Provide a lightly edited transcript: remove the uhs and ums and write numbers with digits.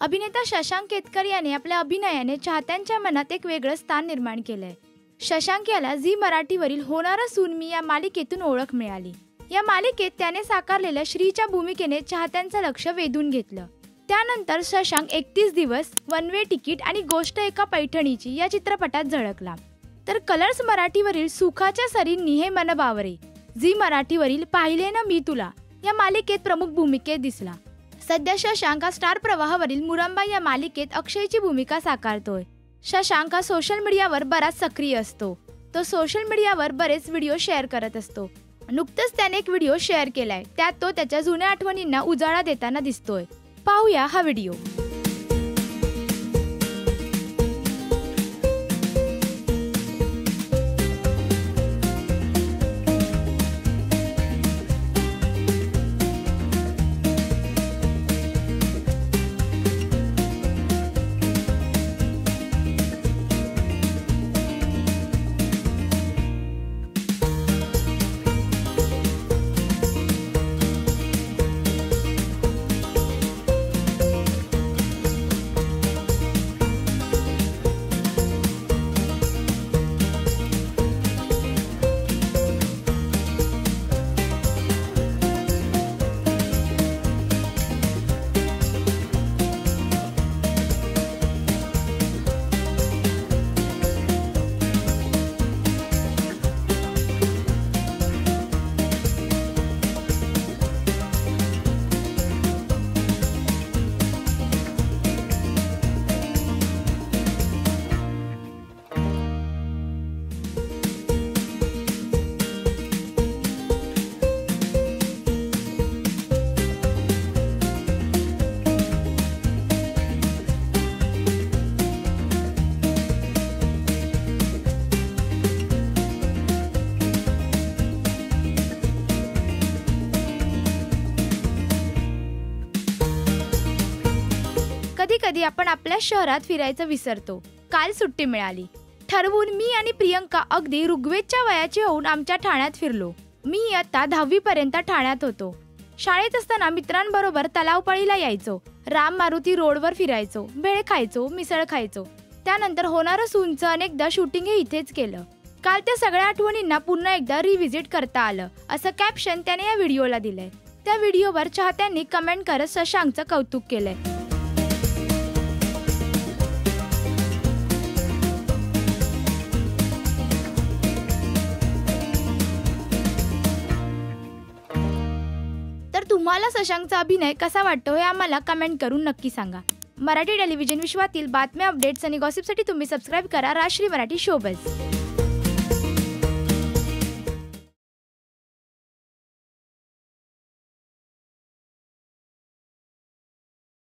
अभिनेता शशांक केतकर याने आपल्या अभिनयाने चाहत्यांच्या मनात एक वेगळं स्थान निर्माण केलंय। शशांक याला झी मराठीवरील होणारा सून मी या मालिकेतून ओळख मिळाली। या मालिकेत त्याने साकारलेल्या श्रीच्या भूमिकेने चाहत्यांचं लक्ष वेधून घेतलं। त्यानंतर शशांक 31 दिवस, वन वे तिकीट आणि गोष्ट एका पैठणीची या चित्रपटात झळकला। तर कलर्स मराठीवरील सुखाच्या सरींनी हे मन बावरे, झी मराठीवरील पाहिले ना मी तुला या मालिकेत प्रमुख भूमिकेत दिसला। सध्या शशांक हा स्टार प्रवाहावरील मुरंबा या मालिकेत अक्षयची भूमिका साकारतोय। शशांक हा सोशल मीडियावर बराच सक्रिय असतो। तो सोशल मीडियावर बरेच व्हिडिओ शेअर करत असतो। नुकतंच त्याने एक व्हिडिओ शेअर केलाय, त्यात तो त्याच्या जुन्या आठवणींना उजाळा देताना दिसतोय। पाहूया हा व्हिडिओ। कधी कधी आपण आपल्या शहरात फिरायचं विसरतो। काल सुट्टी मिळाली ठरवून मी आणि प्रियंका अगदी ऋग्वेदच्या वयाची होऊन आमच्या ठाण्यात फिरलो। मी आता 10वी पर्यंत ठाण्यात होतो। शाळेत असताना मित्रांबरोबर तलावपाळीला यायचो, राम मारुती रोडवर फिरायचो, भेळ खायचो, मिसळ खायचो। त्यानंतर होणारं सूनचं अनेकदा शूटिंग हे इथेच केलं। काल त्या सगळ्या आठवणींना पुन्हा एकदा रिव्हिजिट करता आलं, असं कॅप्शन त्याने या व्हिडिओला दिलंय। त्या व्हिडिओवर चाहत्यांनी कमेंट करत शशांकचं कौतुक केलंय। तर तुम्हाला शशांकचा अभिनय कसा वाटतो हे आम्हाला कमेंट करून नक्की सांगा। मराठी टेलिव्हिजन विश्वातील बातम्या, अपडेट्स आणि गॉसिपसाठी तुम्ही सबस्क्राइब करा राजश्री मराठी शोबज।